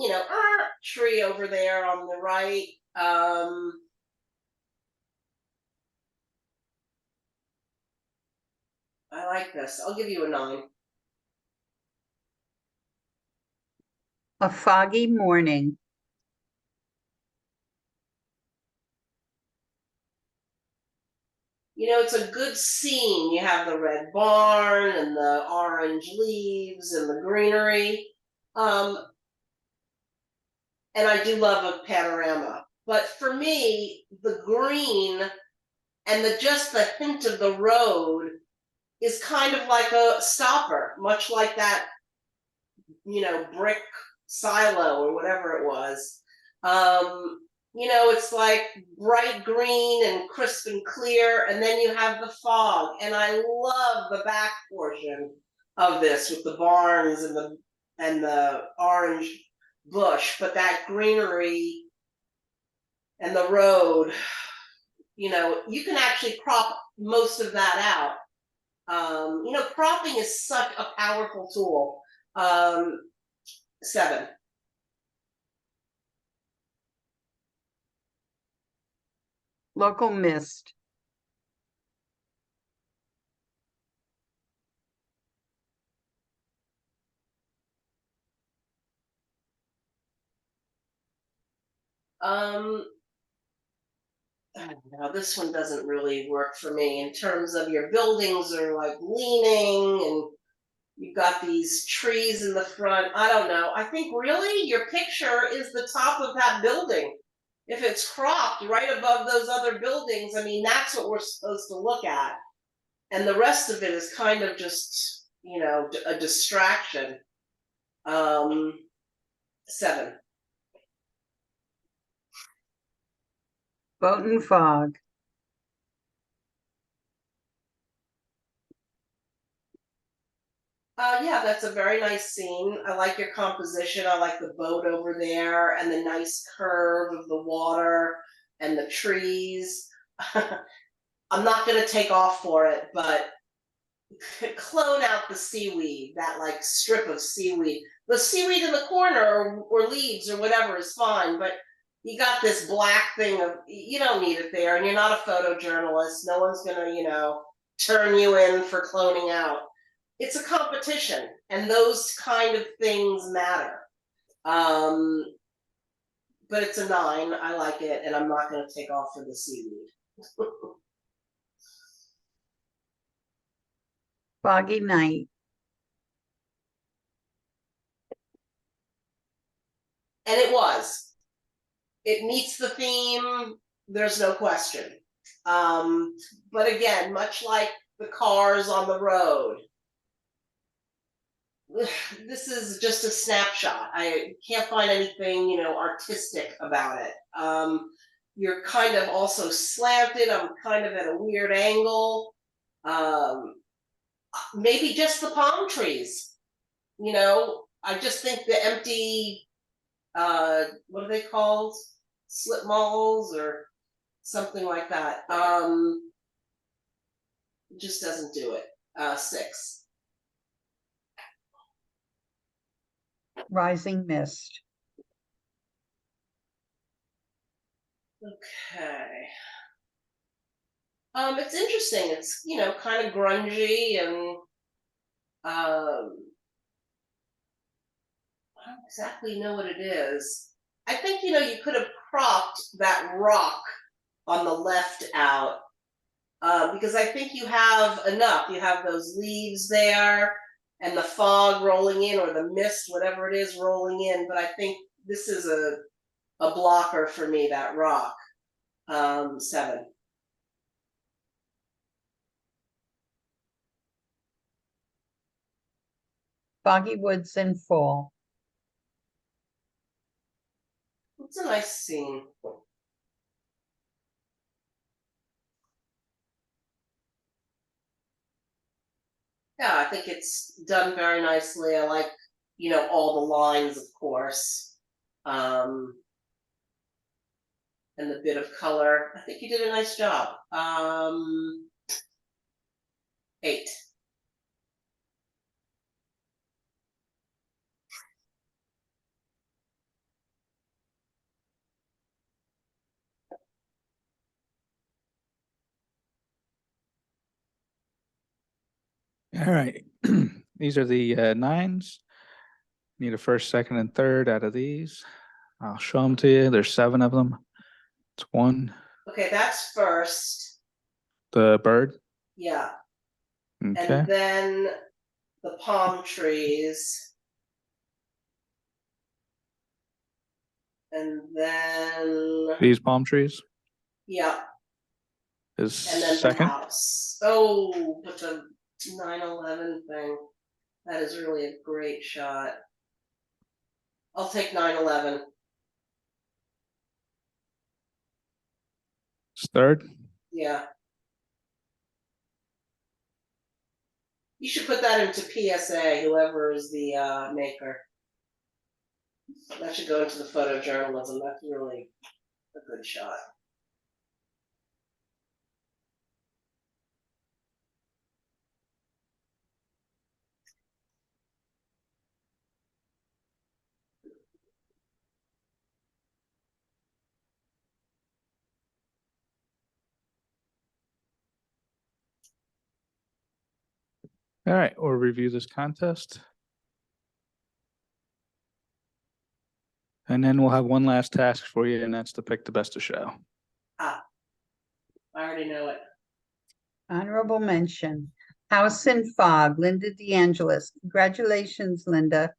tree over there on the right. I like this. I'll give you a 9. A foggy morning. You know, it's a good scene. You have the red barn and the orange leaves and the greenery. And I do love a panorama. But for me, the green and just the hint of the road is kind of like a stopper, much like that, brick silo or whatever it was. It's like bright green and crisp and clear, and then you have the fog. And I love the back portion of this with the barns and the orange bush, but that greenery and the road, you can actually crop most of that out. Cropping is such a powerful tool. 7. Local mist. Now this one doesn't really work for me in terms of your buildings are like leaning and you've got these trees in the front. I don't know. I think really your picture is the top of that building. If it's cropped right above those other buildings, I mean, that's what we're supposed to look at. And the rest of it is kind of just, a distraction. 7. Boat and fog. Yeah, that's a very nice scene. I like your composition. I like the boat over there and the nice curve of the water and the trees. I'm not going to take off for it, but clone out the seaweed, that like strip of seaweed. The seaweed in the corner or leaves or whatever is fine, but you got this black thing of, you don't need it there, and you're not a photojournalist. No one's going to, turn you in for cloning out. It's a competition, and those kind of things matter. But it's a 9. I like it, and I'm not going to take off for the seaweed. Foggy night. And it was. It meets the theme. There's no question. But again, much like the cars on the road, this is just a snapshot. I can't find anything, artistic about it. You're kind of also slanted. I'm kind of at a weird angle. Maybe just the palm trees. I just think the empty, what are they called? Slip malls or something like that. Just doesn't do it. 6. Rising mist. Okay. It's interesting. It's, kind of grungy and I don't exactly know what it is. I think, you could have cropped that rock on the left out. Because I think you have enough. You have those leaves there and the fog rolling in, or the mist, whatever it is, rolling in. But I think this is a blocker for me, that rock. 7. Foggy woods in fall. It's a nice scene. Yeah, I think it's done very nicely. I like, all the lines, of course. And the bit of color. I think you did a nice job. 8. All right. These are the 9s. Need a first, second, and third out of these. I'll show them to you. There's 7 of them. It's 1. Okay, that's first. The bird. Yeah. Okay. And then the palm trees. And then, These palm trees yeah, is and then the second. house. Oh, but the 9/11 thing. That is really a great shot. I'll take 9/11. It's third. Yeah. You should put that into PSA, whoever is the maker. That should go into the photojournalism. That's really a good shot. All right. We'll review this contest. And then we'll have one last task for you, and that's to pick the best of show. I already know it. Honorable mention. House in Fog, Linda DeAngelis. Congratulations, Linda.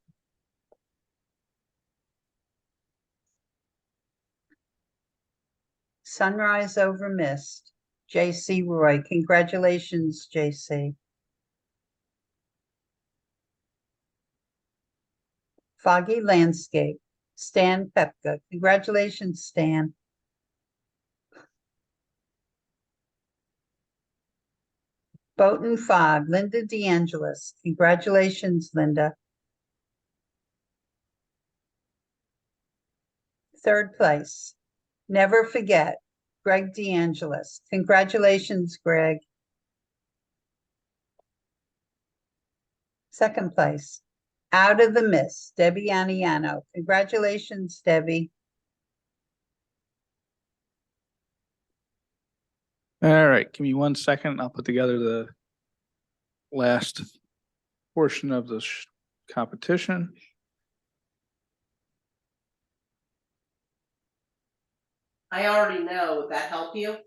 Sunrise over Mist, J.C. Roy. Congratulations, J.C. Foggy Landscape, Stan Pepka. Congratulations, Stan. Boat and Fog, Linda DeAngelis. Congratulations, Linda. Third place, Never Forget, Greg DeAngelis. Congratulations, Greg. Second place, Out of the Mist, Debbie Aniano. Congratulations, Debbie. All right. Give me 1 second. I'll put together the last portion of the competition. I already know. Would that help you?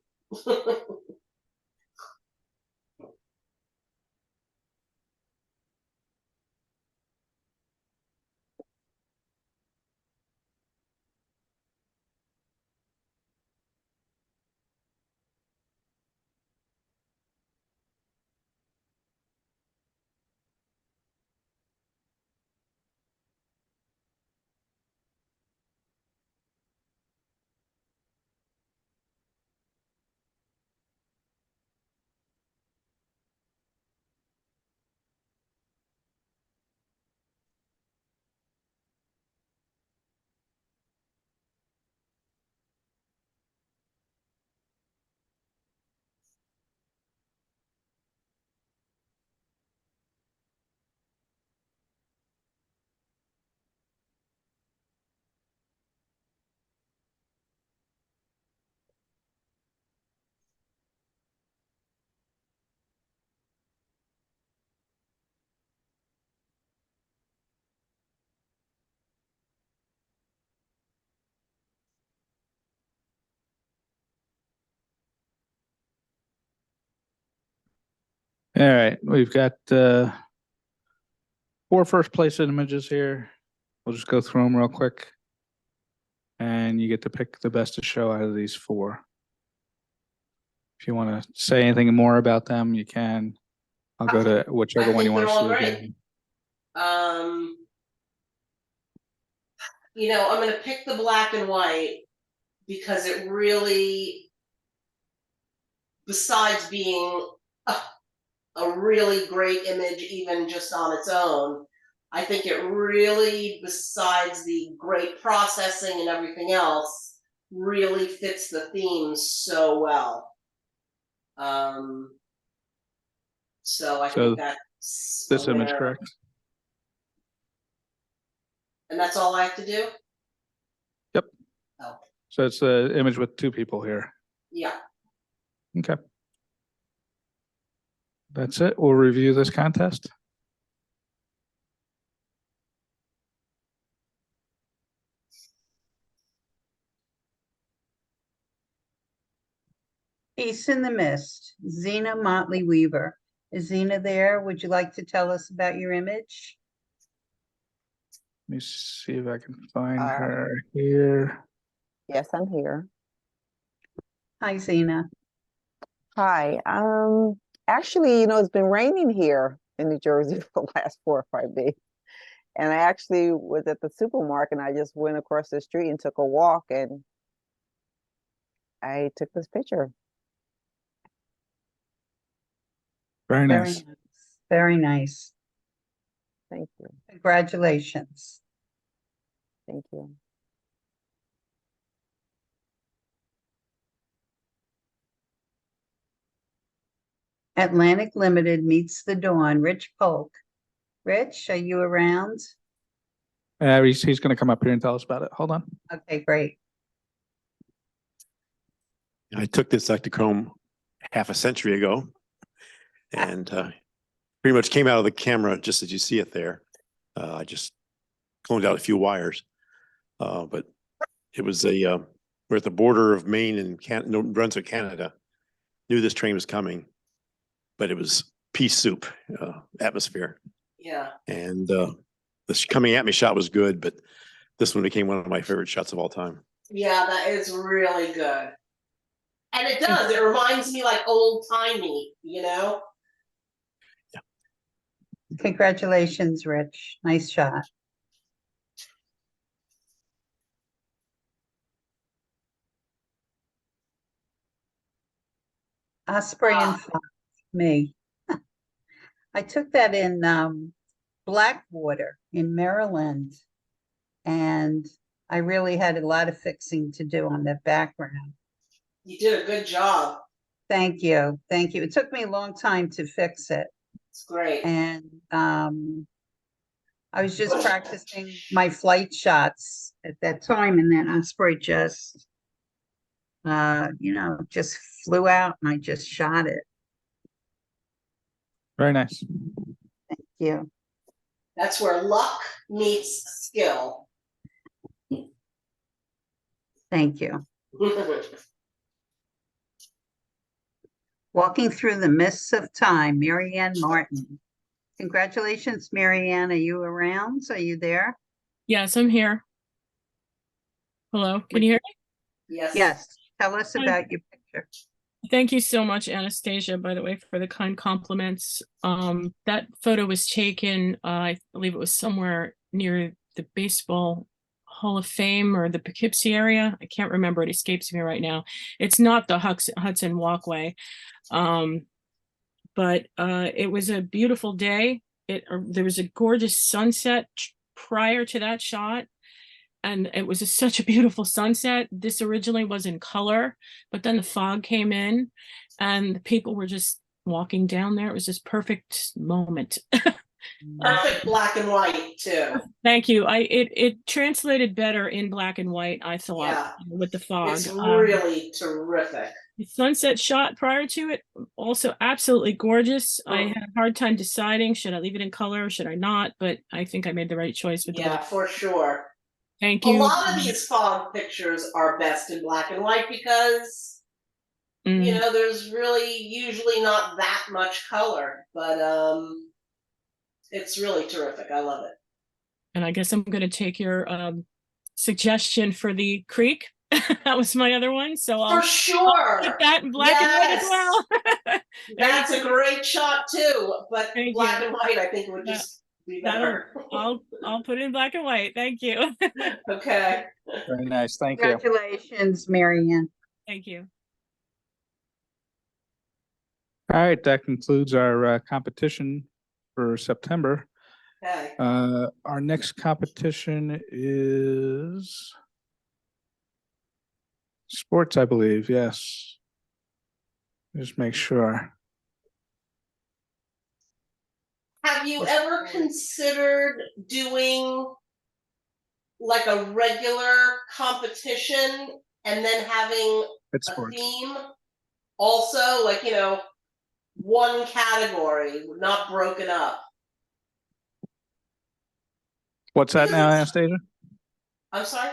All right, we've got 4 first place images here. We'll just go through them real quick. And you get to pick the best to show out of these 4. If you want to say anything more about them, you can. I'll go to whichever one you want to see again. You know, I'm gonna pick the black and white because it really, besides being a really great image, even just on its own, I think it really, besides the great processing and everything else, really fits the theme so well. So I So think that's this a image, winner. correct? And that's all I have to do? Yep. Oh, So it's the image with 2 people here. yeah. Okay. That's it. We'll review this contest. Peace in the Mist, Zena Motley Weaver. Is Zena there? Would you like to tell us about your image? Let me see if I can find Uh, her here. Yes, I'm here. Hi, Zena. Hi. Actually, it's been raining here in New Jersey for the last 4 or 5 days. And I actually was at the supermarket and I just went across the street and took a walk and I took this picture. Very Very nice. nice. Very nice. Thank you. Congratulations. Thank you. Atlantic Limited meets the dawn. Rich Polk. Rich, are you around? He's going to come up here and tell us about it. Hold on. Okay, great. I took this Ektachrome half a century ago and pretty much came out of the camera just as you see it there. I just cloned out a few wires, but it was we're at the border of Maine and New Brunswick, Canada. Knew this train was coming, but it was pea soup atmosphere. Yeah. And this coming at me shot was good, but this one became one of my favorite shots of all time. Yeah, that is really good. And it does. It reminds me like old timey, Congratulations, Rich. Nice shot. Osprey and Fox, me. I took that in Blackwater in Maryland. And I really had a lot of fixing to do on that background. You did a good job. Thank you. Thank you. It took me a long time to fix it. It's great. And I was just practicing my flight shots at that time. And then Osprey just, just flew out and I just shot it. Very nice. Thank you. That's where luck meets skill. Thank you. Walking through the mists of time, Marianne Martin. Congratulations, Marianne. Are you around? Are you there? Yes, I'm here. Hello, can you hear me? Yes. Yes. Tell us about your picture. Thank you so much, Anastasia, by the way, for the kind compliments. That photo was taken, I believe it was somewhere near the Baseball Hall of Fame or the Poughkeepsie area. I can't remember. It escapes me right now. It's not the Hudson Walkway. But it was a beautiful day. There was a gorgeous sunset prior to that shot. And it was such a beautiful sunset. This originally was in color, but then the fog came in and the people were just walking down there. It was this perfect moment. Perfect black and white too. Thank you. It translated better in black and white, I thought, Yeah. with the fog. It's really terrific. The sunset shot prior to it, also absolutely gorgeous. I had a hard time deciding, should I leave it in color or should I not? But I think I made the right choice with the Yeah, for sure. Thank A you. lot of these fog pictures are best in black and white because You Mm. know, there's really usually not that much color, but it's really terrific. I love it. And I guess I'm gonna take your suggestion for the creek. That was my other one, so For I'll sure. put that in black and white as well. There That's you a go. great shot too, but Thank black you. and white I think would Yeah, just be That'll, better. I'll put it in black and white. Thank you. Okay. Very nice. Thank you. Congratulations, Marianne. Thank you. All right, that concludes our competition for September. Okay. Our next competition is sports, I believe. Yes. Just make sure. Have you ever considered doing like a regular competition and then having It's a sports. theme also, like, you know, one category, not broken up? What's that now, Because Anastasia? I'm sorry?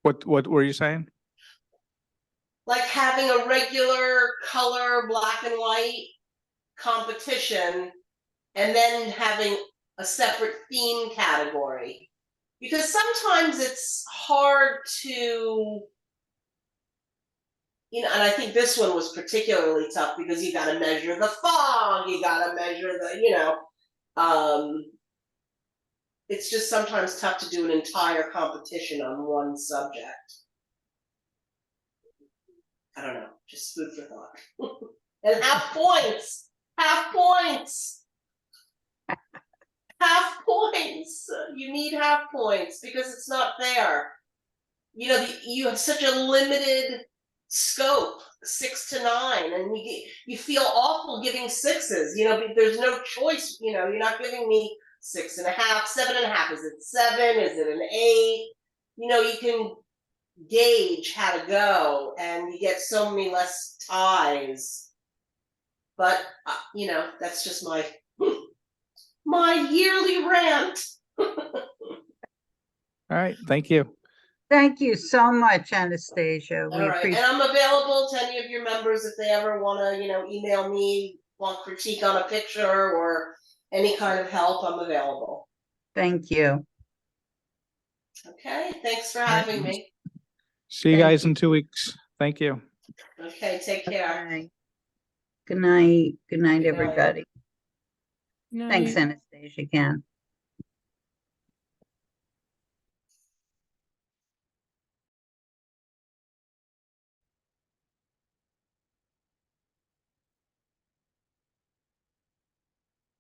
What were you saying? Like having a regular color black and white competition and then having a separate theme category. Because sometimes it's hard to, you know, and I think this one was particularly tough because you got to measure the fog, you got to measure the, you know, it's just sometimes tough to do an entire competition on one subject. I don't know, just food for thought. And half points, half points. Half points. You need half points because it's not fair. You know, you have such a limited scope, 6 to 9, and you feel awful giving 6s. You know, there's no choice. You know, you're not giving me 6.5, 7.5. Is it 7? Is it an 8? You know, you can gauge how to go, and you get so many less ties. But you know, that's just my yearly rant. All right, thank you. Thank you so much, Anastasia. All We right, and appreciate. I'm available to any of your members if they ever want to, you know, email me, want critique on a picture or any kind of help. I'm available. Thank you. Okay, thanks for right. having me. See you Thank guys you. in 2 weeks. Thank you. Okay, take care. Okay. Good night. Good night, Good night. everybody. No, Thanks, Anastasia, again.